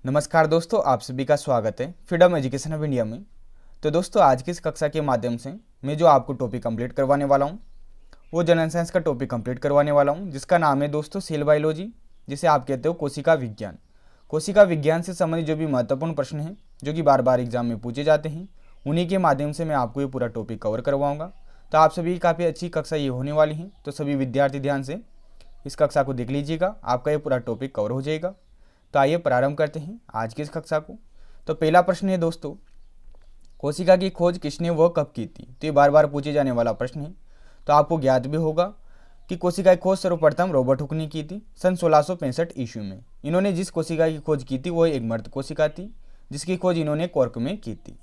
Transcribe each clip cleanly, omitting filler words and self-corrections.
नमस्कार दोस्तों, आप सभी का स्वागत है फ्रीडम एजुकेशन ऑफ इंडिया में। तो दोस्तों, आज की इस कक्षा के माध्यम से मैं जो आपको टॉपिक कंप्लीट करवाने वाला हूँ वो जनरल साइंस का टॉपिक कंप्लीट करवाने वाला हूँ, जिसका नाम है दोस्तों सेल बायोलॉजी, जिसे आप कहते हो कोशिका विज्ञान। कोशिका विज्ञान से संबंधित जो भी महत्वपूर्ण प्रश्न हैं जो कि बार बार एग्जाम में पूछे जाते हैं, उन्हीं के माध्यम से मैं आपको ये पूरा टॉपिक कवर करवाऊँगा। तो आप सभी काफ़ी अच्छी कक्षा ये होने वाली है, तो सभी विद्यार्थी ध्यान से इस कक्षा को देख लीजिएगा, आपका ये पूरा टॉपिक कवर हो जाएगा। तो आइए प्रारंभ करते हैं आज की इस कक्षा को। तो पहला प्रश्न है दोस्तों, कोशिका की खोज किसने व कब की थी? तो ये बार बार पूछे जाने वाला प्रश्न है। तो आपको ज्ञात भी होगा कि कोशिका की खोज सर्वप्रथम रॉबर्ट हुक ने की थी सन 1665 ईस्वी में। इन्होंने जिस कोशिका की खोज की थी वो एक मर्द कोशिका थी, जिसकी खोज इन्होंने कॉर्क में की थी।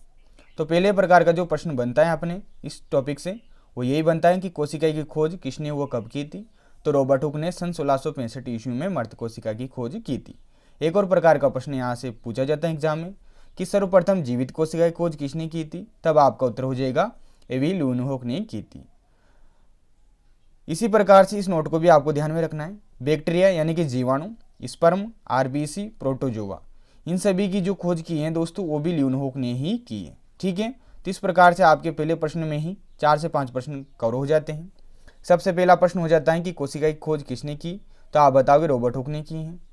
तो पहले प्रकार का जो प्रश्न बनता है अपने इस टॉपिक से वो यही बनता है कि कोशिका की खोज किसने व कब की थी? तो रॉबर्ट हुक ने सन 1665 ईस्वी में मर्द कोशिका की खोज की थी। एक और प्रकार का प्रश्न यहाँ से पूछा जाता है एग्जाम में कि सर्वप्रथम जीवित कोशिका की खोज किसने की थी? तब आपका उत्तर हो जाएगा एवी ल्यूनहोक ने की थी। इसी प्रकार से इस नोट को भी आपको ध्यान में रखना है। बैक्टीरिया यानी कि जीवाणु, स्पर्म, आरबीसी, प्रोटोजोआ, इन सभी की जो खोज की है दोस्तों वो भी ल्यूनहोक ने ही की है। ठीक है, तो इस प्रकार से आपके पहले प्रश्न में ही 4 से 5 प्रश्न कवर हो जाते हैं। सबसे पहला प्रश्न हो जाता है कि कोशिका की खोज किसने की? तो आप बताओगे रॉबर्ट हुक ने की है।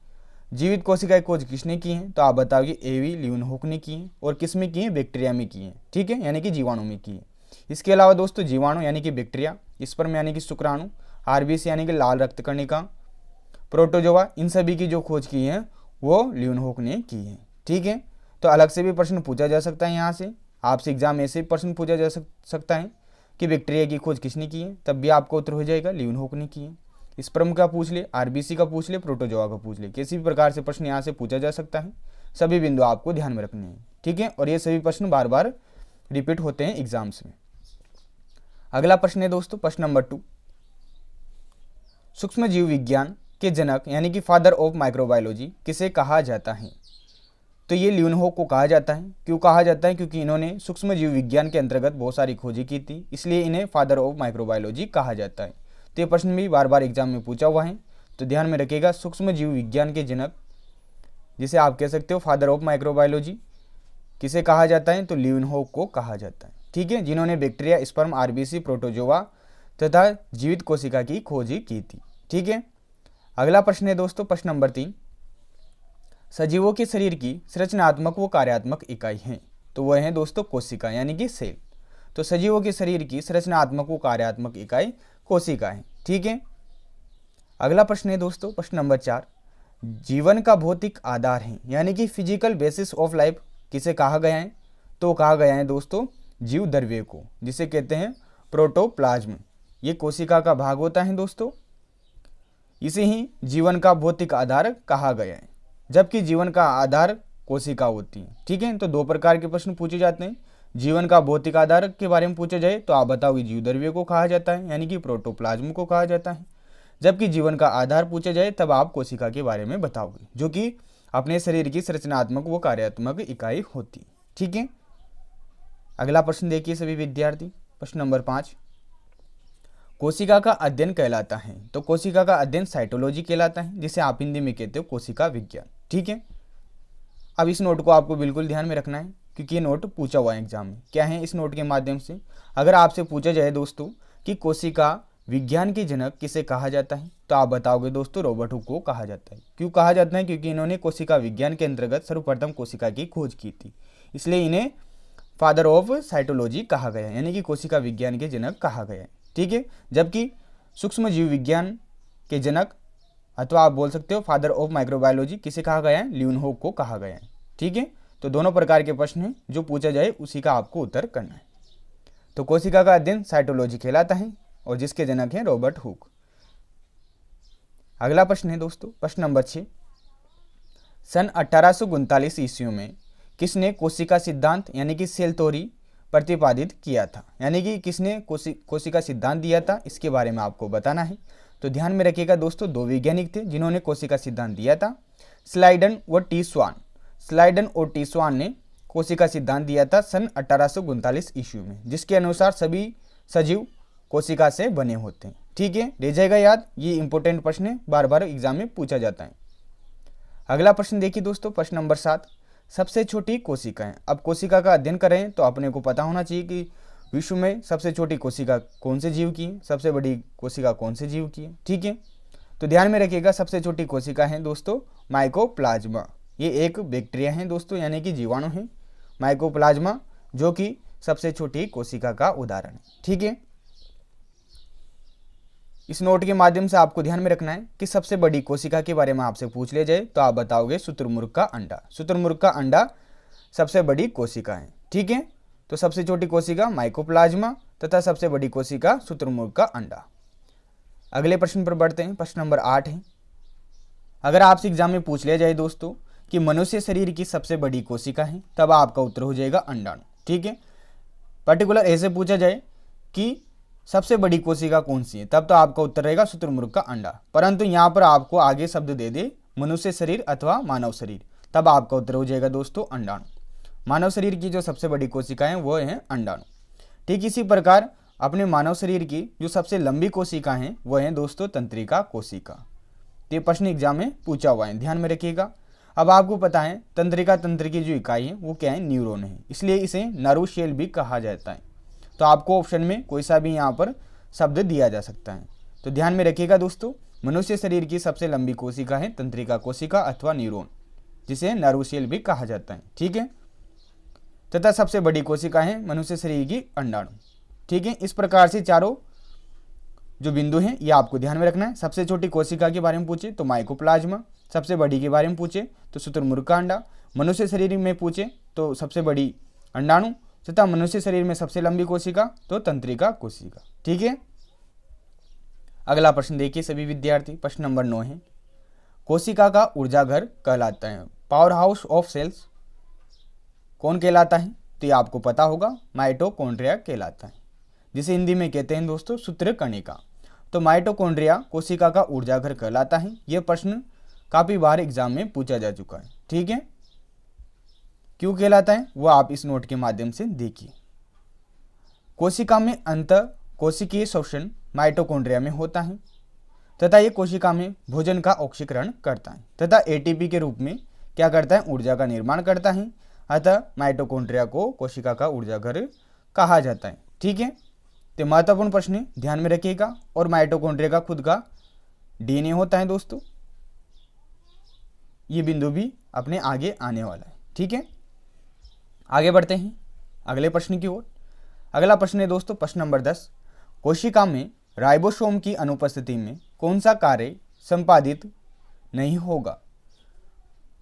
जीवित कोशिका की खोज किसने की है? तो आप बताओगे एवी ल्यूनहोक ने की है। और किस में की है? बैक्टीरिया में की है। ठीक है, यानी कि जीवाणु में की है। इसके अलावा दोस्तों जीवाणु यानी कि बैक्टीरिया, स्पर्म यानी कि शुक्राणु, आरबीसी यानी कि लाल रक्त कणिका, प्रोटोजोआ, इन सभी की जो खोज की है वो ल्यूनहोक ने की है। ठीक है, तो अलग से भी प्रश्न पूछा जा सकता है। यहाँ से आपसे एग्जाम में ऐसे प्रश्न पूछा जा सकता है कि बैक्टीरिया की खोज किसने की है, तब भी आपको उत्तर हो जाएगा ल्यूनहोक ने की है। स्पर्म का पूछ ले, आरबीसी का पूछ ले, प्रोटोजोआ का पूछ ले, किसी भी प्रकार से प्रश्न यहाँ से पूछा जा सकता है। सभी बिंदु आपको ध्यान में रखने हैं। ठीक है, और ये सभी प्रश्न बार बार रिपीट होते हैं एग्जाम्स में। अगला प्रश्न है दोस्तों प्रश्न नंबर 2, सूक्ष्म जीव विज्ञान के जनक यानी कि फादर ऑफ माइक्रोबायोलॉजी किसे कहा जाता है? तो ये ल्यूनहोक को कहा जाता है। क्यों कहा जाता है? क्योंकि इन्होंने सूक्ष्म जीव विज्ञान के अंतर्गत बहुत सारी खोजें की थी, इसलिए इन्हें फादर ऑफ माइक्रोबायोलॉजी कहा जाता है। तो ये प्रश्न भी बार बार एग्जाम में पूछा हुआ है, तो ध्यान में रखिएगा। सूक्ष्म जीव विज्ञान के जनक, जिसे आप कह सकते हो फादर ऑफ माइक्रोबायोलॉजी, किसे कहा जाता है? तो ल्यूनहोक को कहा जाता है। ठीक है, जिन्होंने बैक्टीरिया, स्पर्म, आरबीसी, प्रोटोजोआ तथा जीवित कोशिका की खोज की थी। ठीक है, अगला प्रश्न है दोस्तों प्रश्न नंबर 3, सजीवों के शरीर की संरचनात्मक व कार्यात्मक इकाई है। तो वह है दोस्तों कोशिका यानी कि सेल। तो सजीवों के शरीर की संरचनात्मक व कार्यात्मक इकाई कोशिका है। ठीक है, अगला प्रश्न है दोस्तों प्रश्न नंबर 4, जीवन का भौतिक आधार है यानी कि फिजिकल बेसिस ऑफ लाइफ किसे कहा गया है? तो कहा गया है दोस्तों जीव द्रव्य को, जिसे कहते हैं प्रोटोप्लाज्म। ये कोशिका का भाग होता है दोस्तों, इसे ही जीवन का भौतिक आधार कहा गया है, जबकि जीवन का आधार कोशिका होती है। ठीक है, तो दो प्रकार के प्रश्न पूछे जाते हैं। जीवन का भौतिक आधार के बारे में पूछा जाए तो आप बताओगे जीव द्रव्य को कहा जाता है यानी कि प्रोटोप्लाज्म को कहा जाता है। जबकि जीवन का आधार पूछा जाए तब आप कोशिका के बारे में बताओगे, जो कि अपने शरीर की संरचनात्मक व कार्यात्मक इकाई होती है। ठीक है, अगला प्रश्न देखिए सभी विद्यार्थी, प्रश्न नंबर 5, कोशिका का अध्ययन कहलाता है। तो कोशिका का अध्ययन साइटोलॉजी कहलाता है, जिसे आप हिंदी में कहते हो कोशिका विज्ञान। ठीक है, अब इस नोट को आपको बिल्कुल ध्यान में रखना है, क्योंकि ये नोट पूछा हुआ है एग्जाम में। क्या है इस नोट के माध्यम से? अगर आपसे पूछा जाए दोस्तों कि कोशिका विज्ञान के जनक किसे कहा जाता है, तो आप बताओगे दोस्तों रॉबर्ट हुक को कहा जाता है। क्यों कहा जाता है? क्योंकि इन्होंने कोशिका विज्ञान के अंतर्गत सर्वप्रथम कोशिका की खोज की थी, इसलिए इन्हें फादर ऑफ साइटोलॉजी कहा गया है, यानी कि कोशिका विज्ञान के जनक कहा गया है। ठीक है, जबकि सूक्ष्म जीव विज्ञान के जनक अथवा आप बोल सकते हो फादर ऑफ माइक्रोबायोलॉजी किसे कहा गया है? ल्यूनहोक को कहा गया है। ठीक है, तो दोनों प्रकार के प्रश्न हैं, जो पूछा जाए उसी का आपको उत्तर करना है। तो कोशिका का अध्ययन साइटोलॉजी कहलाता है और जिसके जनक हैं रॉबर्ट हुक। अगला प्रश्न है दोस्तों प्रश्न नंबर 6, सन 1839 ईस्वी में किसने कोशिका सिद्धांत यानी कि सेल थ्योरी प्रतिपादित किया था? यानी कि किसने कोशिका सिद्धांत दिया था, इसके बारे में आपको बताना है। तो ध्यान में रखिएगा दोस्तों, दो वैज्ञानिक थे जिन्होंने कोशिका सिद्धांत दिया था, स्लाइडन व टी स्वान। स्लाइडन और टी स्वान ने कोशिका सिद्धांत दिया था सन 1839 ईस्वी में, जिसके अनुसार सभी सजीव कोशिका से बने होते हैं। ठीक है, रह जाएगा याद, ये इंपॉर्टेंट प्रश्न है, बार बार एग्जाम में पूछा जाता है। अगला प्रश्न देखिए दोस्तों, प्रश्न नंबर 7, सबसे छोटी कोशिकाएं। अब कोशिका का अध्ययन करें तो अपने को पता होना चाहिए कि विश्व में सबसे छोटी कोशिका कौन से जीव की है, सबसे बड़ी कोशिका कौन से जीव की है। ठीक है, तो ध्यान में रखिएगा, सबसे छोटी कोशिका है दोस्तों माइकोप्लाज्मा। ये एक बैक्टीरिया है दोस्तों, यानी कि जीवाणु है माइकोप्लाज्मा, जो कि सबसे छोटी कोशिका का उदाहरण है। ठीक है, इस नोट के माध्यम से आपको ध्यान में रखना है कि सबसे बड़ी कोशिका के बारे में आपसे पूछ लिया जाए तो आप बताओगे शुतुरमुर्ग का अंडा। शुतुरमुर्ग का अंडा सबसे बड़ी कोशिका है। ठीक है, तो सबसे छोटी कोशिका माइकोप्लाज्मा तथा सबसे बड़ी कोशिका शुतुरमुर्ग का अंडा। अगले प्रश्न पर बढ़ते हैं, प्रश्न नंबर 8 है। अगर आपसे एग्जाम में पूछ लिया जाए दोस्तों कि मनुष्य शरीर की सबसे बड़ी कोशिका है, तब आपका उत्तर हो जाएगा अंडाणु। ठीक है, पर्टिकुलर ऐसे पूछा जाए कि सबसे बड़ी कोशिका कौन सी है, तब तो आपका उत्तर रहेगा शुतुरमुर्ग का अंडा। परंतु यहाँ पर आपको आगे शब्द दे दे मनुष्य शरीर अथवा मानव शरीर, तब आपका उत्तर हो जाएगा दोस्तों अंडाणु। मानव शरीर की जो सबसे बड़ी कोशिका है वो है अंडाणु। ठीक इसी प्रकार अपने मानव शरीर की जो सबसे लंबी कोशिका है वो है दोस्तों तंत्रिका कोशिका। ये प्रश्न एग्जाम में पूछा हुआ है, ध्यान में रखिएगा। अब आपको पता है तंत्रिका तंत्र की जो इकाई है वो क्या है, न्यूरॉन है, इसलिए इसे नर्व शेल भी कहा जाता है। तो आपको ऑप्शन में कोई सा भी यहाँ पर शब्द दिया जा सकता है, तो ध्यान में रखिएगा दोस्तों, मनुष्य शरीर की सबसे लंबी कोशिका है तंत्रिका कोशिका अथवा न्यूरॉन, जिसे नर्व शेल भी कहा जाता है। ठीक है, तथा सबसे बड़ी कोशिका है मनुष्य शरीर की अंडाणु। ठीक है, इस प्रकार से चारों जो बिंदु हैं ये आपको ध्यान में रखना है। सबसे छोटी कोशिका के बारे में पूछे तो माइकोप्लाज्मा, सबसे बड़ी के बारे में पूछे तो शुतुरमुर्ग का अंडा, मनुष्य शरीर में पूछे तो सबसे बड़ी अंडाणु, तथा मनुष्य शरीर में सबसे लंबी कोशिका तो तंत्रिका कोशिका। ठीक है, अगला प्रश्न देखिए सभी विद्यार्थी, प्रश्न नंबर 9 है। कोशिका का ऊर्जा घर कहलाता है, पावर हाउस ऑफ सेल्स कौन कहलाता है, तो ये आपको पता होगा, माइटोकॉन्ड्रिया कहलाता है, जिसे हिंदी में कहते हैं दोस्तों सूत्रकणिका। तो माइटोकॉन्ड्रिया कोशिका का ऊर्जा घर कहलाता है। यह प्रश्न काफी बार एग्जाम में पूछा जा चुका है। ठीक है, क्यों कहलाता है वो आप इस नोट के माध्यम से देखिए। कोशिका में अंत कोशिकीय श्वसन माइटोकॉन्ड्रिया में होता है तथा ये कोशिका में भोजन का ऑक्सीकरण करता है तथा एटीपी के रूप में क्या करता है, ऊर्जा का निर्माण करता है। अतः माइटोकॉन्ड्रिया को कोशिका का ऊर्जा घर कहा जाता है। ठीक है, तो महत्वपूर्ण प्रश्न है, ध्यान में रखिएगा। और माइटोकॉन्ड्रिया का खुद का डीएनए होता है दोस्तों, ये बिंदु भी अपने आगे आने वाला है। ठीक है, आगे बढ़ते हैं अगले प्रश्न की ओर। अगला प्रश्न है दोस्तों प्रश्न नंबर 10, कोशिका में राइबोसोम की अनुपस्थिति में कौन सा कार्य संपादित नहीं होगा,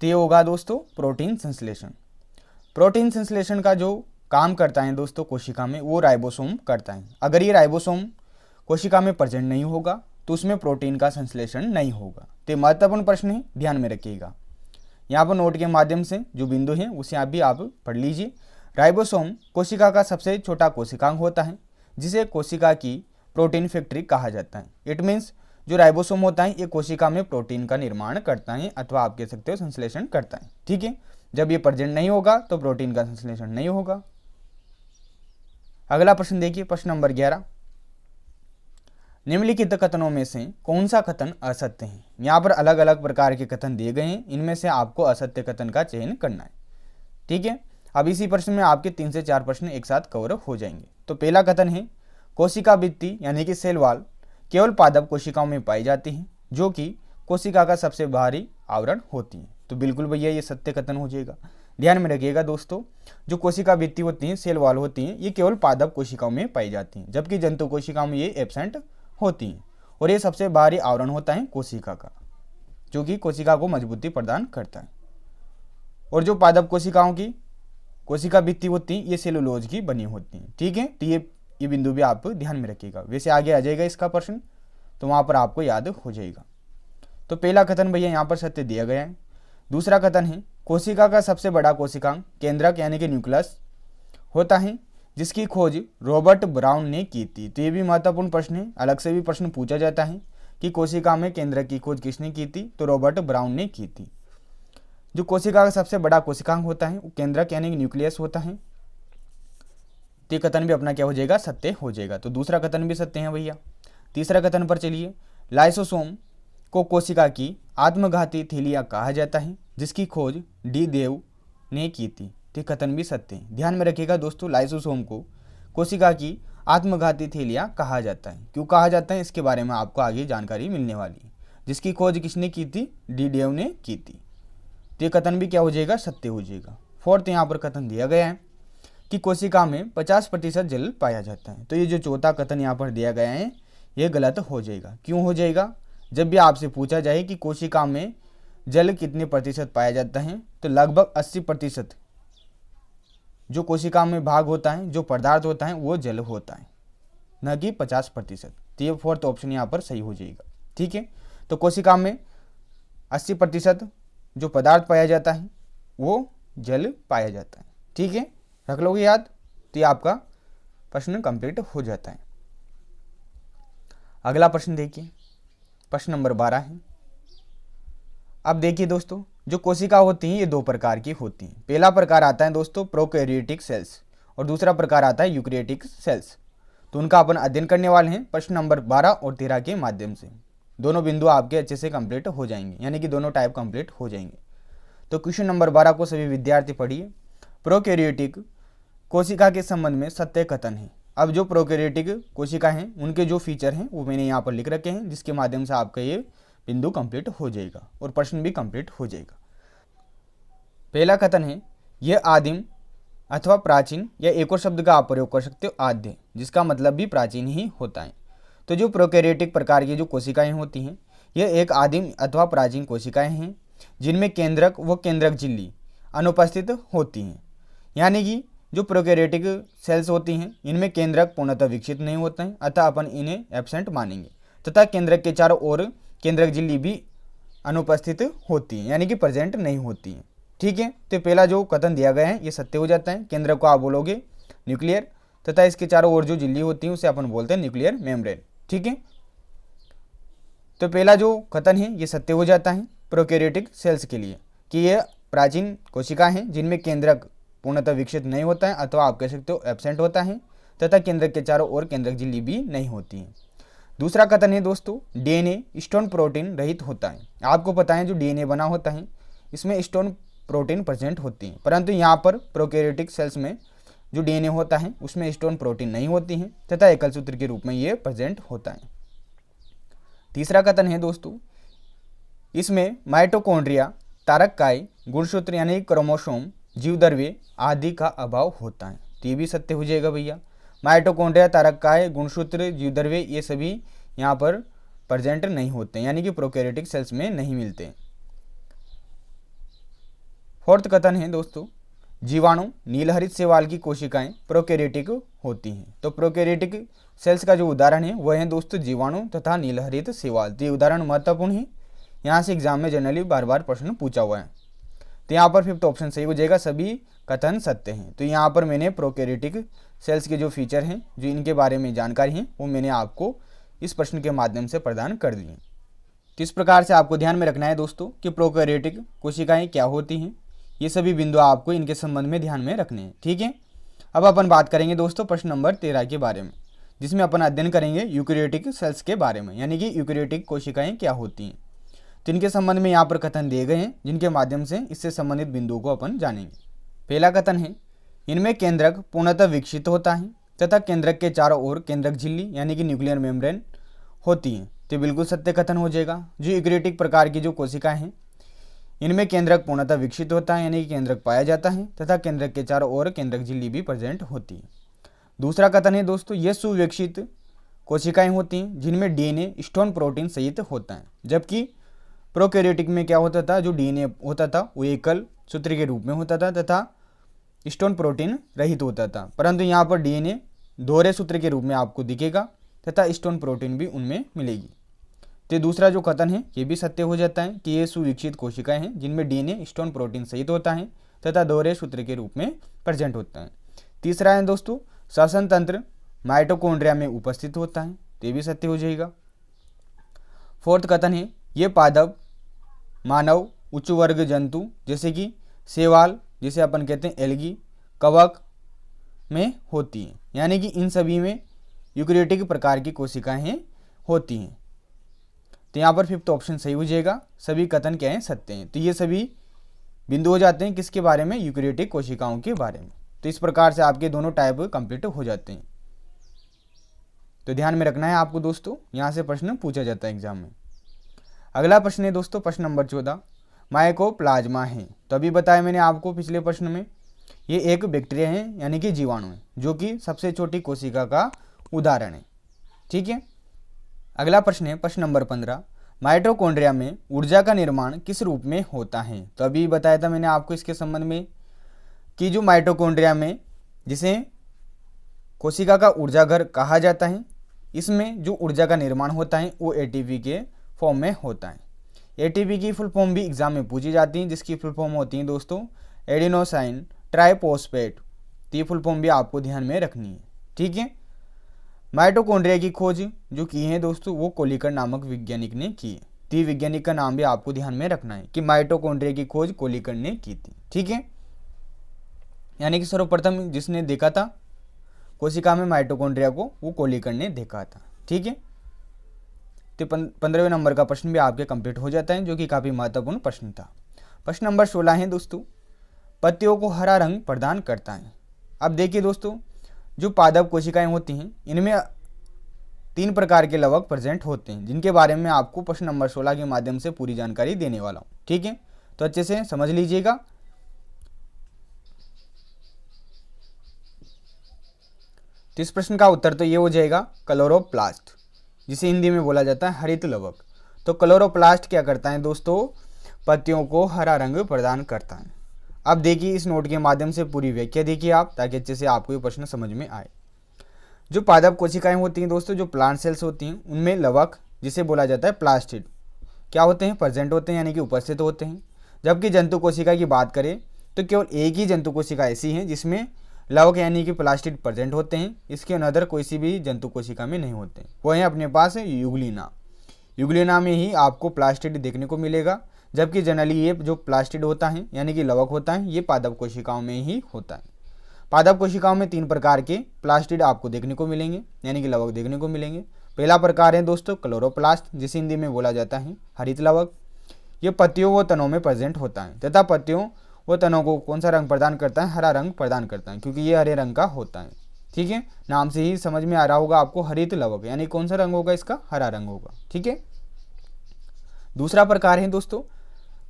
तो ये होगा दोस्तों प्रोटीन संश्लेषण। प्रोटीन संश्लेषण का जो काम करता है दोस्तों कोशिका में वो राइबोसोम करता है। अगर ये राइबोसोम कोशिका में प्रेजेंट नहीं होगा तो उसमें प्रोटीन का संश्लेषण नहीं होगा। तो महत्वपूर्ण प्रश्न है, ध्यान में रखिएगा। यहाँ पर नोट के माध्यम से जो बिंदु हैं उसे आप भी आप पढ़ लीजिए। राइबोसोम कोशिका का सबसे छोटा कोशिकांग होता है, जिसे कोशिका की प्रोटीन फैक्ट्री कहा जाता है। इट मीन्स जो राइबोसोम होता है ये कोशिका में प्रोटीन का निर्माण करता है अथवा आप कह सकते हो संश्लेषण करता है। ठीक है, जब ये प्रेजेंट नहीं होगा तो प्रोटीन का संश्लेषण नहीं होगा। अगला प्रश्न देखिए प्रश्न नंबर 11, निम्नलिखित कथनों में से कौन सा कथन असत्य है। यहाँ पर अलग अलग प्रकार के कथन दिए गए हैं, इनमें से आपको असत्य कथन का चयन करना है। ठीक है, अब इसी प्रश्न में आपके 3 से 4 प्रश्न एक साथ कवर हो जाएंगे। तो पहला कथन है कोशिका भित्ति यानी कि सेल वॉल केवल पादप कोशिकाओं में पाई जाती है, जो कि कोशिका का सबसे बाहरी आवरण होती है। तो बिल्कुल भैया ये सत्य कथन हो जाएगा। ध्यान में रखिएगा दोस्तों, जो कोशिका भित्ति होती है सेल वॉल होती है ये केवल पादप कोशिकाओं में पाई जाती हैं, जबकि जंतु कोशिकाओं में ये एब्सेंट होती हैं। और ये सबसे बाहरी आवरण होता है कोशिका का, जो कि कोशिका को मजबूती प्रदान करता है। और जो पादप कोशिकाओं की कोशिका भित्ति होती है ये सेलुलोज की बनी होती है। ठीक है, तो ये बिंदु भी आप ध्यान में रखिएगा। वैसे आगे आ जाएगा इसका प्रश्न, तो वहां पर आपको याद हो जाएगा। तो पहला कथन भैया यहाँ पर सत्य दिया गया है। दूसरा कथन है कोशिका का सबसे बड़ा कोशिकांग केंद्रक यानी कि न्यूक्लियस होता है, जिसकी खोज रॉबर्ट ब्राउन ने की थी। तो ये भी महत्वपूर्ण प्रश्न है, अलग से भी प्रश्न पूछा जाता है कि कोशिका में केंद्रक की खोज किसने की थी, तो रॉबर्ट ब्राउन ने की थी। जो कोशिका का सबसे बड़ा कोशिकांग होता है वो केंद्रक यानी कि न्यूक्लियस होता है। तो कथन भी अपना क्या हो जाएगा, सत्य हो जाएगा। तो दूसरा कथन भी सत्य है भैया। तीसरा कथन पर चलिए, लाइसोसोम को कोशिका की आत्मघाती थैलिया कहा जाता है, जिसकी खोज डी देव ने की थी। तो कथन भी सत्य है। ध्यान में रखिएगा दोस्तों, लाइसोसोम को कोशिका की आत्मघाती थैलियाँ कहा जाता है। क्यों कहा जाता है, इसके बारे में आपको आगे जानकारी मिलने वाली है। जिसकी खोज किसने की थी, डी देव ने की थी। तो ये कथन भी क्या हो जाएगा, सत्य हो जाएगा। फोर्थ यहाँ पर कथन दिया गया है कि कोशिका में 50% जल पाया जाता है। तो ये जो चौथा कथन यहाँ पर दिया गया है ये गलत हो जाएगा। क्यों हो जाएगा, जब भी आपसे पूछा जाए कि कोशिका में जल कितने प्रतिशत पाया जाता है, तो लगभग 80% जो कोशिका में भाग होता है, जो पदार्थ होता है वो जल होता है, न कि 50%। तो ये फोर्थ ऑप्शन यहाँ पर सही हो जाएगा। ठीक है, तो कोशिका में 80% जो पदार्थ पाया जाता है वो जल पाया जाता है। ठीक है, रख लोगे याद, तो ये आपका प्रश्न कंप्लीट हो जाता है। अगला प्रश्न देखिए, प्रश्न नंबर 12 है। अब देखिए दोस्तों, जो कोशिका होती हैं ये दो प्रकार की होती हैं। पहला प्रकार आता है दोस्तों प्रोकैरियोटिक सेल्स और दूसरा प्रकार आता है यूकैरियोटिक सेल्स। तो उनका अपन अध्ययन करने वाले हैं प्रश्न नंबर 12 और 13 के माध्यम से। दोनों बिंदु आपके अच्छे से कंप्लीट हो जाएंगे, यानी कि दोनों टाइप कंप्लीट हो जाएंगे। तो क्वेश्चन नंबर 12 को सभी विद्यार्थी पढ़िए। प्रोकैरियोटिक कोशिका के संबंध में सत्य कथन है। अब जो प्रोकैरियोटिक कोशिका हैं उनके जो फीचर हैं वो मैंने यहाँ पर लिख रखे हैं, जिसके माध्यम से आपका ये बिंदु कंप्लीट हो जाएगा और प्रश्न भी कंप्लीट हो जाएगा। पहला कथन है, यह आदिम अथवा प्राचीन, या एक और शब्द का आप प्रयोग कर सकते हो आद्य, जिसका मतलब भी प्राचीन ही होता है। तो जो प्रोकैरियोटिक प्रकार की जो कोशिकाएं होती हैं यह एक आदिम अथवा प्राचीन कोशिकाएं हैं जिनमें केंद्रक व केंद्रक झिल्ली अनुपस्थित होती हैं। यानी कि जो प्रोकैरियोटिक सेल्स होती हैं इनमें केंद्रक पूर्णतः विकसित नहीं होते हैं, अतः अपन इन्हें एब्सेंट मानेंगे, तथा केंद्रक के चारों ओर केंद्रक झिल्ली भी अनुपस्थित होती है, यानी कि प्रेजेंट नहीं होती है। ठीक है, तो पहला जो कथन दिया गया है ये सत्य हो जाता है। केंद्रक को आप बोलोगे न्यूक्लियर, तथा इसके चारों ओर जो झिल्ली होती है उसे अपन बोलते हैं न्यूक्लियर मेम्ब्रेन। ठीक है, तो पहला जो कथन है ये सत्य हो जाता है प्रोकैरियोटिक सेल्स के लिए कि ये प्राचीन कोशिका हैं जिनमें केंद्रक पूर्णतः विकसित नहीं होता है, अथवा आप कह सकते हो एब्सेंट होता है, तथा केंद्रक के चारों ओर केंद्रक झिल्ली भी नहीं होती है। दूसरा कथन है दोस्तों डीएनए स्टोन प्रोटीन रहित होता है। आपको पता है जो डीएनए बना होता है इसमें स्टोन प्रोटीन प्रेजेंट होती है, परंतु यहाँ पर प्रोकैरियोटिक सेल्स में जो डीएनए होता है उसमें स्टोन प्रोटीन नहीं होती है, तथा एकल सूत्र के रूप में ये प्रेजेंट होता है। तीसरा कथन है दोस्तों, इसमें माइटोकॉन्ड्रिया, तारककाय, गुणसूत्र यानी क्रोमोसोम, जीवद्रव्य आदि का अभाव होता है। तो ये भी सत्य हो जाएगा भैया। माइटोकॉन्ड्रिया, तारककाय, गुणसूत्र, जीवद्रव्य ये सभी यहाँ पर प्रेजेंट नहीं होते हैं, यानी कि प्रोकैरियोटिक सेल्स में नहीं मिलते। फोर्थ कथन है दोस्तों, जीवाणु नीलहरित शैवाल की कोशिकाएं प्रोकैरियोटिक होती हैं। तो प्रोकैरियोटिक सेल्स का जो उदाहरण है वह है दोस्तों जीवाणु तथा नीलहरित शैवाल। तो ये उदाहरण महत्वपूर्ण है, यहाँ से एग्जाम में जनरली बार बार प्रश्न पूछा हुआ है। तो यहाँ पर फिफ्थ ऑप्शन सही हो जाएगा, सभी कथन सत्य हैं। तो यहाँ पर मैंने प्रोकैरियोटिक सेल्स के जो फीचर हैं, जो इनके बारे में जानकारी है वो मैंने आपको इस प्रश्न के माध्यम से प्रदान कर दी है। तो इस प्रकार से आपको ध्यान में रखना है दोस्तों कि प्रोकैरियोटिक कोशिकाएं क्या होती हैं, ये सभी बिंदु आपको इनके संबंध में ध्यान में रखने हैं। ठीक है, अब अपन बात करेंगे दोस्तों प्रश्न नंबर 13 के बारे में, जिसमें अपन अध्ययन करेंगे यूकैरियोटिक सेल्स के बारे में, यानी कि यूकैरियोटिक कोशिकाएं क्या होती हैं। तो इनके संबंध में यहाँ पर कथन दिए गए हैं जिनके माध्यम से इससे संबंधित बिंदुओं को अपन जानेंगे। पहला कथन है, इनमें केंद्रक पूर्णतः विकसित होता है तथा केंद्रक के चारों ओर केंद्रक झिल्ली यानी कि न्यूक्लियर मेम्ब्रेन होती है। तो बिल्कुल सत्य कथन हो जाएगा। जो यूकैरियोटिक प्रकार की जो कोशिकाएं हैं इनमें केंद्रक पूर्णतः विकसित होता है, यानी कि केंद्रक पाया जाता है तथा केंद्रक के चारों ओर केंद्रक झिल्ली भी प्रेजेंट होती है। दूसरा कथन है दोस्तों, ये सुविकसित कोशिकाएं होती हैं जिनमें डीएनए स्टोन प्रोटीन सहित होता है, जबकि प्रोकैरियोटिक में क्या होता था, जो डीएनए होता था वो एकल सूत्र के रूप में होता था तथा स्टोन प्रोटीन रहित होता था, परंतु यहाँ पर डीएनए दोहरे सूत्र के रूप में आपको दिखेगा तथा स्टोन प्रोटीन भी उनमें मिलेगी। तो दूसरा जो कथन है ये भी सत्य हो जाता है कि ये सुविकसित कोशिकाएं हैं जिनमें डीएनए स्टोन प्रोटीन सहित होता है तथा दोहरे सूत्र के रूप में प्रेजेंट होता है। तीसरा है दोस्तों श्वसन तंत्र माइटोकॉन्ड्रिया में उपस्थित होता है, तो ये भी सत्य हो जाएगा। फोर्थ कथन है, ये पादप मानव उच्च वर्ग जंतु जैसे कि शैवाल, जिसे अपन कहते हैं एल्गी, कवक में होती हैं, यानी कि इन सभी में यूकैरियोटिक प्रकार की कोशिकाएं होती हैं। तो यहाँ पर फिफ्थ ऑप्शन सही हो जाएगा, सभी कथन क्या हैं, सत्य हैं। तो ये सभी बिंदु हो जाते हैं किसके बारे में, यूकेरियोटिक कोशिकाओं के बारे में। तो इस प्रकार से आपके दोनों टाइप कंप्लीट हो जाते हैं। तो ध्यान में रखना है आपको दोस्तों, यहाँ से प्रश्न पूछा जाता है एग्जाम में। अगला प्रश्न है दोस्तों प्रश्न नंबर 14, माइकोप्लाज्मा है। तो अभी बताया मैंने आपको पिछले प्रश्न में, ये एक बैक्टीरिया है यानी कि जीवाणु है, जो कि सबसे छोटी कोशिका का उदाहरण है। ठीक है। अगला प्रश्न है प्रश्न नंबर 15, माइटोकॉन्ड्रिया में ऊर्जा का निर्माण किस रूप में होता है। तो अभी बताया था मैंने आपको इसके संबंध में कि जो माइटोकॉन्ड्रिया में, जिसे कोशिका का ऊर्जा घर कहा जाता है, इसमें जो ऊर्जा का निर्माण होता है वो एटीपी के फॉर्म में होता है। एटीपी की फुल फॉर्म भी एग्जाम में पूछी जाती है, जिसकी फुल फॉर्म होती है दोस्तों एडिनोसाइन ट्राइफॉस्फेट। तो ये फुल फॉर्म भी आपको ध्यान में रखनी है। ठीक है। माइटोकॉन्ड्रिया की खोज जो की है दोस्तों वो कोलिकन नामक वैज्ञानिक ने की है। तो ये वैज्ञानिक का नाम भी आपको ध्यान में रखना है कि माइटोकॉन्ड्रिया की खोज कोलिकन ने की थी। ठीक है। यानी कि सर्वप्रथम जिसने देखा था कोशिका में माइटोकॉन्ड्रिया को, वो कोलिकन ने देखा था। ठीक है। तो 15वें नंबर का प्रश्न भी आपके कंप्लीट हो जाता है, जो कि काफ़ी महत्वपूर्ण प्रश्न था। प्रश्न नंबर 16 है दोस्तों, पत्तियों को हरा रंग प्रदान करता है। अब देखिए दोस्तों, जो पादप कोशिकाएं होती हैं इनमें 3 प्रकार के लवक प्रेजेंट होते हैं, जिनके बारे में आपको प्रश्न नंबर 16 के माध्यम से पूरी जानकारी देने वाला हूँ। ठीक है। तो अच्छे से समझ लीजिएगा। तो इस प्रश्न का उत्तर तो ये हो जाएगा क्लोरोप्लास्ट, जिसे हिंदी में बोला जाता है हरित लवक। तो क्लोरोप्लास्ट क्या करता है दोस्तों, पत्तियों को हरा रंग प्रदान करता है। अब देखिए इस नोट के माध्यम से पूरी व्याख्या देखिए आप, ताकि अच्छे से आपको ये प्रश्न समझ में आए। जो पादप कोशिकाएं होती हैं दोस्तों, जो प्लांट सेल्स होती हैं, उनमें लवक जिसे बोला जाता है प्लास्टिड क्या होते हैं, प्रेजेंट होते हैं, यानी कि उपस्थित होते हैं। जबकि जंतु कोशिका की बात करें तो केवल एक ही जंतु कोशिका ऐसी है जिसमें लवक यानी कि प्लास्टिड प्रेजेंट होते हैं। इसके अनदर कोई सी भी जंतु कोशिका में नहीं होते। वो है अपने पास यूग्लिना। यूग्लिना में ही आपको प्लास्टिड देखने को मिलेगा, जबकि जनरली ये जो प्लास्टिड होता है यानी कि लवक होता है, ये पादप कोशिकाओं में ही होता है। पादप कोशिकाओं में 3 प्रकार के प्लास्टिड आपको देखने को मिलेंगे, यानी कि लवक देखने को मिलेंगे। पहला प्रकार है दोस्तों क्लोरोप्लास्ट, जिसे हिंदी में बोला जाता है हरित लवक। ये पत्तियों व तनों में प्रेजेंट होता है तथा पत्तियों व तनों को कौन सा रंग प्रदान करता है, हरा रंग प्रदान करता है, क्योंकि ये हरे रंग का होता है। ठीक है। नाम से ही समझ में आ रहा होगा आपको हरित लवक, यानी कौन सा रंग होगा इसका, हरा रंग होगा। ठीक है। दूसरा प्रकार है दोस्तों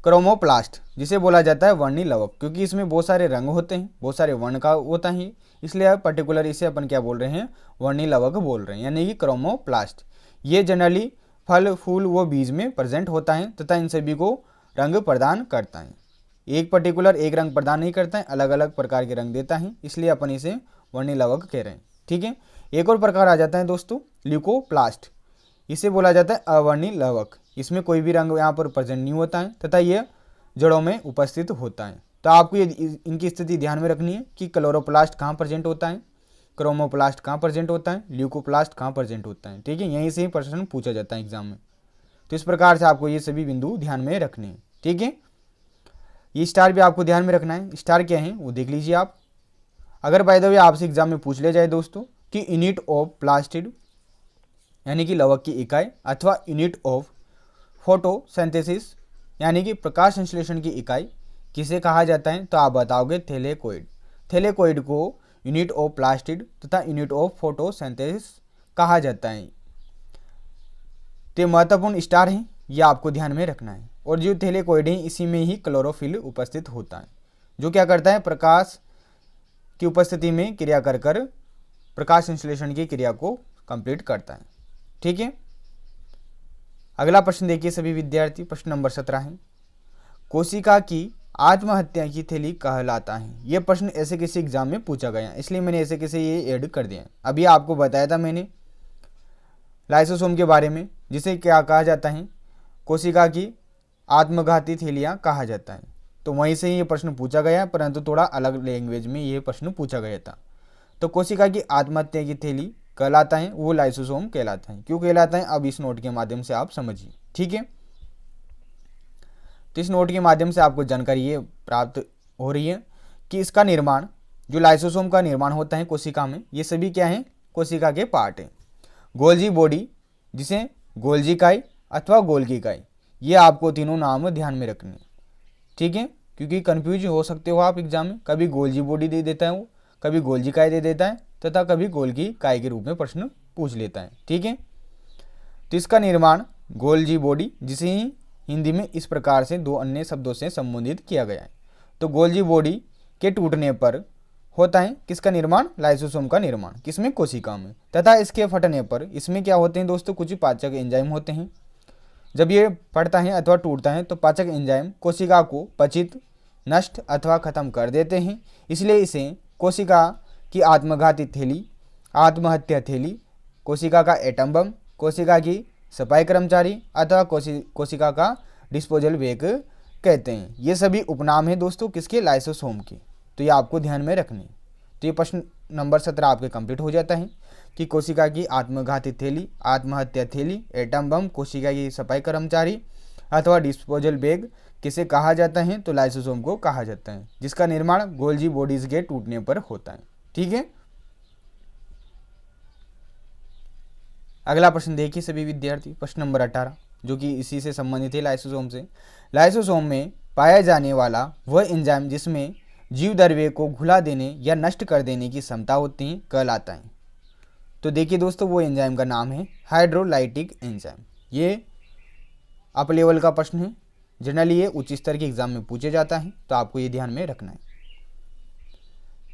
क्रोमोप्लास्ट, जिसे बोला जाता है वर्णी लवक, क्योंकि इसमें बहुत सारे रंग होते हैं, बहुत सारे वर्ण का होता है, इसलिए पर्टिकुलर इसे अपन क्या बोल रहे हैं, वर्णी लवक बोल रहे हैं, यानी कि क्रोमोप्लास्ट। ये जनरली फल फूल व बीज में प्रेजेंट होता है तथा इन सभी को रंग प्रदान करता है। एक पर्टिकुलर एक रंग प्रदान नहीं करता है, अलग अलग प्रकार के रंग देता है, इसलिए अपन इसे वर्णी लवक कह रहे हैं। ठीक है। एक और प्रकार आ जाता है दोस्तों ल्यूकोप्लास्ट, इसे बोला जाता है अवर्णी लवक। इसमें कोई भी रंग यहाँ पर प्रेजेंट नहीं होता है तथा ये जड़ों में उपस्थित होता है। तो आपको ये इनकी स्थिति ध्यान में रखनी है कि क्लोरोप्लास्ट कहाँ प्रेजेंट होता है, क्रोमोप्लास्ट कहाँ प्रेजेंट होता है, ल्यूकोप्लास्ट कहाँ प्रेजेंट होता है। ठीक है। यहीं से ही प्रश्न पूछा जाता है एग्जाम में। तो इस प्रकार से आपको ये सभी बिंदु ध्यान में रखने हैं। ठीक है। ये स्टार भी आपको ध्यान में रखना है। स्टार क्या है वो देख लीजिए आप। अगर बाय द वे आपसे एग्जाम में पूछ लिया जाए दोस्तों कि यूनिट ऑफ प्लास्टिड यानी कि लवक की इकाई अथवा यूनिट ऑफ फोटोसिंथेसिस यानी कि प्रकाश संश्लेषण की इकाई किसे कहा जाता है, तो आप बताओगे थैलेकोइड। थैलेकोइड को यूनिट ऑफ प्लास्टिड तथा यूनिट ऑफ फोटोसिंथेसिस कहा जाता है। तो महत्वपूर्ण स्टार है, यह आपको ध्यान में रखना है। और जो थैलेकोइड है इसी में ही क्लोरोफिल उपस्थित होता है, जो क्या करता है, प्रकाश की उपस्थिति में क्रिया कर कर प्रकाश संश्लेषण की क्रिया को कंप्लीट करता है। ठीक है। अगला प्रश्न देखिए सभी विद्यार्थी, प्रश्न नंबर 17 है, कोशिका की आत्महत्या की थैली कहलाता है। यह प्रश्न ऐसे किसी एग्जाम में पूछा गया, इसलिए मैंने ऐसे किसी ये ऐड कर दिया है। अभी आपको बताया था मैंने लाइसोसोम के बारे में, जिसे क्या कहा जाता है, कोशिका की आत्मघाती थैलियाँ कहा जाता है। तो वहीं से ये प्रश्न पूछा गया, परंतु थोड़ा अलग लैंग्वेज में ये प्रश्न पूछा गया था। तो कोशिका की आत्महत्या की थैली कहलाता है वो लाइसोसोम कहलाता है। क्यों कहलाता है, अब इस नोट के माध्यम से आप समझिए। ठीक है। तो इस नोट के माध्यम से आपको जानकारी ये प्राप्त हो रही है कि इसका निर्माण, जो लाइसोसोम का निर्माण होता है कोशिका में, ये सभी क्या है, कोशिका के पार्ट हैं। गोल्जी बॉडी, जिसे गोल्जी इकाई अथवा गोल्गी इकाई, ये आपको तीनों नाम ध्यान में रखने। ठीक है। क्योंकि कंफ्यूज हो सकते हो आप एग्जाम में, कभी गोल्जी बॉडी दे देता है वो, कभी गोल्जी काय दे देता है तथा कभी गोल्गी काय के रूप में प्रश्न पूछ लेता है। ठीक है, तो इसका निर्माण गोल्जी बॉडी, जिसे ही हिंदी में इस प्रकार से दो अन्य शब्दों से संबोधित किया गया है। तो गोल्जी बॉडी के टूटने पर होता है किसका निर्माण, लाइसोसोम का निर्माण, किसमें, कोशिका में, तथा इसके फटने पर इसमें क्या होते हैं दोस्तों, कुछ पाचक एंजाइम होते हैं। जब ये फटता है अथवा टूटता है तो पाचक एंजाइम कोशिका को पचित, नष्ट अथवा खत्म कर देते हैं। इसलिए इसे कोशिका की आत्मघाती थैली, आत्महत्या थैली, कोशिका का एटम बम, कोशिका की सफाई कर्मचारी अथवा कोशिका का डिस्पोजल वेग कहते हैं। ये सभी उपनाम हैं दोस्तों किसके, लाइसोसोम के। तो ये आपको ध्यान में रखने। तो ये प्रश्न नंबर 17 आपके कंप्लीट हो जाता है कि कोशिका की आत्मघाती थैली, आत्महत्या थैली, एटम बम, कोशिका की सफाई कर्मचारी अथवा डिस्पोजल बैग किसे कहा जाता है, तो लाइसोसोम को कहा जाता है, जिसका निर्माण गोल्जी बॉडीज के टूटने पर होता है। ठीक है, अगला प्रश्न देखिए सभी विद्यार्थी, प्रश्न नंबर 18 जो कि इसी से संबंधित है, लाइसोसोम से। लाइसोसोम में पाया जाने वाला वह एंजाइम जिसमें जीव द्रव्य को घुला देने या नष्ट कर देने की क्षमता होती है कहलाता है। तो देखिए दोस्तों, वो एंजाइम का नाम है हाइड्रोलाइटिक एंजाइम। ये अप लेवल का प्रश्न है, जनरली ये उच्च स्तर के एग्जाम में पूछे जाता है, तो आपको ये ध्यान में रखना है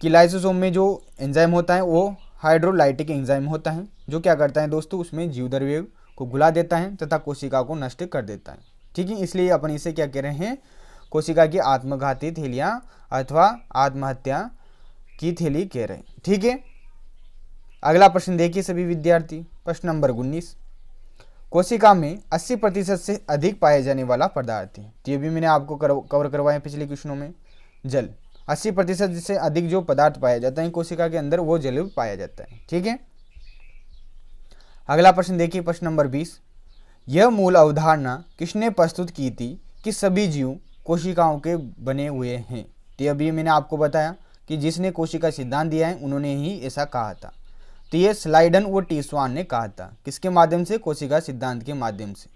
कि लाइसोसोम में जो एंजाइम होता है वो हाइड्रोलाइटिक एंजाइम होता है, जो क्या करता है दोस्तों, उसमें जीव द्रव्य को घुला देता है तथा कोशिका को नष्ट कर देता है। ठीक है, इसलिए अपन इसे क्या कह रहे हैं, कोशिका की आत्मघाती थैलियाँ अथवा आत्महत्या की थैली कह रहे हैं। ठीक है, अगला प्रश्न देखिए सभी विद्यार्थी, प्रश्न नंबर 19, कोशिका में 80% से अधिक पाए जाने वाला पदार्थ है। तो ये भी मैंने आपको कवर करवाया पिछले क्वेश्चनों में। जल, 80% से अधिक जो पदार्थ पाया जाता है कोशिका के अंदर वो जल पाया जाता है। ठीक है, अगला प्रश्न देखिए, प्रश्न नंबर 20, यह मूल अवधारणा किसने प्रस्तुत की थी कि सभी जीव कोशिकाओं के बने हुए हैं। तो अभी मैंने आपको बताया कि जिसने कोशिका सिद्धांत दिया है उन्होंने ही ऐसा कहा था। तो ये स्लाइडन व टीस्वान ने कहा था, किसके माध्यम से, कोशिका सिद्धांत के माध्यम से,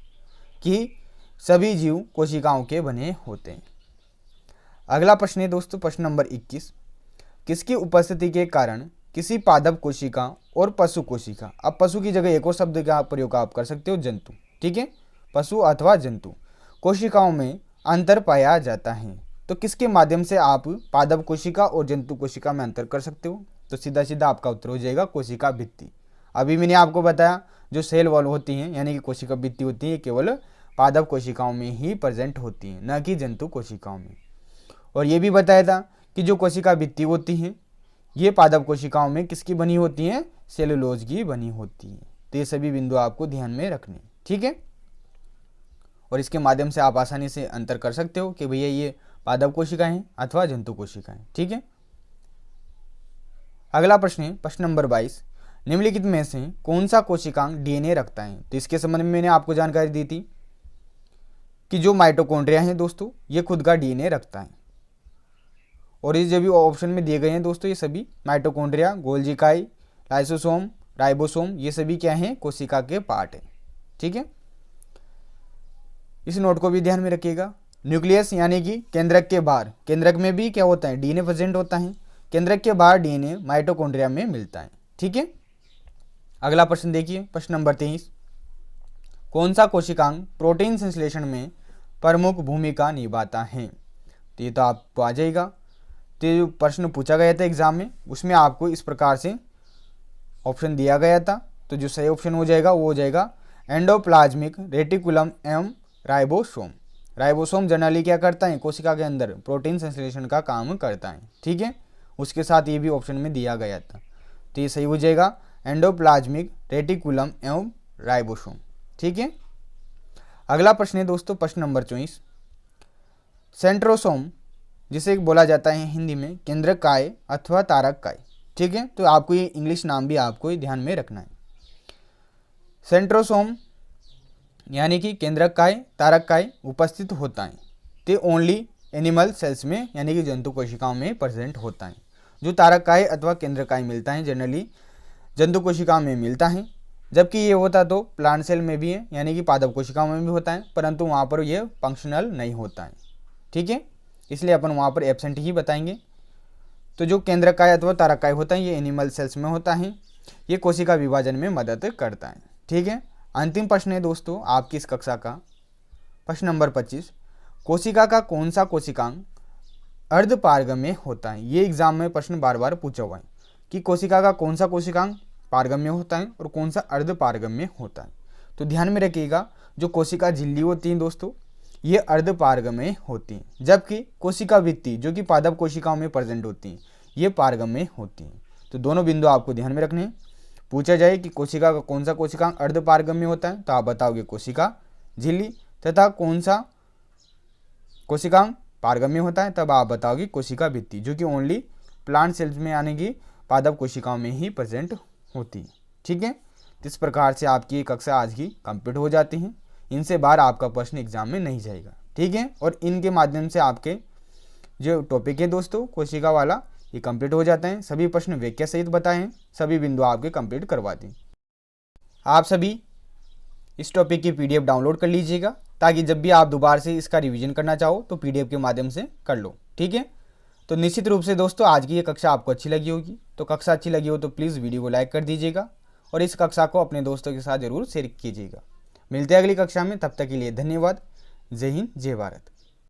कि सभी जीव कोशिकाओं के बने होते हैं। अगला प्रश्न है दोस्तों, प्रश्न नंबर 21, किसकी उपस्थिति के कारण किसी पादप कोशिका और पशु कोशिका, अब पशु की जगह एक और शब्द का प्रयोग आप कर सकते हो, जंतु। ठीक है, पशु अथवा जंतु कोशिकाओं में अंतर पाया जाता है। तो किसके माध्यम से आप पादप कोशिका और जंतु कोशिका में अंतर कर सकते हो, तो सीधा सीधा आपका उत्तर हो जाएगा कोशिका भित्ति। अभी मैंने आपको बताया जो सेल वॉल होती हैं यानी कि कोशिका भित्ति होती है केवल पादप कोशिकाओं में ही प्रेजेंट होती हैं, न कि जंतु कोशिकाओं में। और ये भी बताया था कि जो कोशिका भित्ति होती हैं ये पादप कोशिकाओं में किसकी बनी होती हैं, सेलुलोज की बनी होती हैं। तो ये सभी बिंदु आपको ध्यान में रखने। ठीक है, और इसके माध्यम से आप आसानी से अंतर कर सकते हो कि भैया ये पादप कोशिकाएं हैं अथवा जंतु कोशिकाएं। ठीक है, अगला प्रश्न है प्रश्न नंबर 22, निम्नलिखित में से कौन सा कोशिकांग डीएनए रखता है। तो इसके संबंध में मैंने आपको जानकारी दी थी कि जो माइटोकॉन्ड्रिया है दोस्तों ये खुद का डीएनए रखता है। और ये जो भी ऑप्शन में दिए गए हैं दोस्तों ये सभी माइटोकॉन्ड्रिया, गोल्जी इकाई, लाइसोसोम, राइबोसोम, ये सभी क्या हैं, कोशिका के पार्ट हैं। ठीक है, इस नोट को भी ध्यान में रखिएगा। न्यूक्लियस यानी कि केंद्रक के बाहर, केंद्रक में भी क्या होता है, डीएनए प्रेजेंट होता है, केंद्रक के बाहर डीएनए माइटोकॉन्ड्रिया में मिलता है। ठीक है, अगला प्रश्न देखिए, प्रश्न नंबर 23, कौन सा कोशिकांग प्रोटीन संश्लेषण में प्रमुख भूमिका निभाता है। तो ये तो आपको आ जाएगा। तो जो प्रश्न पूछा गया था एग्जाम में उसमें आपको इस प्रकार से ऑप्शन दिया गया था, तो जो सही ऑप्शन हो जाएगा वो हो जाएगा एंडोप्लाज्मिक रेटिकुलम एवं राइबोसोम। राइबोसोम जनरली क्या करता है, कोशिका के अंदर प्रोटीन संश्लेषण का काम करता है। ठीक है, उसके साथ ये भी ऑप्शन में दिया गया था, तो ये सही हो जाएगा एंडोप्लाज्मिक रेटिकुलम एवं राइबोसोम। ठीक है, अगला प्रश्न है दोस्तों प्रश्न नंबर 24, सेंट्रोसोम जिसे बोला जाता है हिंदी में केंद्रक काय अथवा तारक काय। ठीक है, तो आपको ये इंग्लिश नाम भी आपको ध्यान में रखना है। सेंट्रोसोम यानी कि केंद्रक काय, तारक काय उपस्थित होता है, ते ओनली एनिमल सेल्स में यानी कि जंतु कोशिकाओं में प्रेजेंट होता है। जो तारक काय अथवा केंद्रक काय मिलता है जनरली जंतु कोशिकाओं में मिलता है, जबकि ये होता तो प्लांट सेल में भी है यानी कि पादप कोशिकाओं में भी होता है, परंतु वहाँ पर ये फंक्शनल नहीं होता है। ठीक है, इसलिए अपन वहाँ पर एब्सेंट ही बताएंगे। तो जो केंद्रकाय अथवा तारकाय होता है ये एनिमल सेल्स में होता है, ये कोशिका विभाजन में मदद करता है। ठीक है, अंतिम प्रश्न है दोस्तों आपकी इस कक्षा का, प्रश्न नंबर 25, कोशिका का कौन सा कोशिकांग अर्धपारगम्य होता है। ये एग्जाम में प्रश्न बार बार पूछा हुआ है कि कोशिका का कौन सा कोशिकांग पारगम्य होता है और कौन सा अर्धपारगम्य होता है। तो ध्यान में रखिएगा, जो कोशिका झिल्ली होती है दोस्तों ये अर्धपारगम्य होती हैं, जबकि कोशिका भित्ति जो कि पादप कोशिकाओं में प्रेजेंट होती हैं ये पारगम्य होती हैं। तो दोनों बिंदु आपको ध्यान में रखने हैं। पूछा जाए कि कोशिका का कौन सा कोशिकांग अर्धपारगम्य होता है तो आप बताओगे कोशिका झिल्ली, तथा कौन सा कोशिकांग पारगम्य होता है तब आप बताओगे कोशिका भित्ति जो कि ओनली प्लांट सेल्स में यानी कि पादप कोशिकाओं में ही प्रेजेंट होती है। ठीक है, इस प्रकार से आपकी कक्षा आज की कंप्लीट हो जाती है। इनसे बाहर आपका प्रश्न एग्जाम में नहीं जाएगा। ठीक है, और इनके माध्यम से आपके जो टॉपिक है दोस्तों कोशिका वाला ये कंप्लीट हो जाते हैं। सभी प्रश्न व्याख्या सहित बताए हैं, सभी बिंदु आपके कंप्लीट करवा दें। आप सभी इस टॉपिक की पीडीएफ डाउनलोड कर लीजिएगा ताकि जब भी आप दोबारा से इसका रिवीजन करना चाहो तो पीडीएफ के माध्यम से कर लो। ठीक है, तो निश्चित रूप से दोस्तों आज की ये कक्षा आपको अच्छी लगी होगी। तो कक्षा अच्छी लगी हो तो प्लीज़ वीडियो को लाइक कर दीजिएगा और इस कक्षा को अपने दोस्तों के साथ जरूर शेयर कीजिएगा। मिलते हैं अगली कक्षा में, तब तक के लिए धन्यवाद। जय हिंद, जय भारत।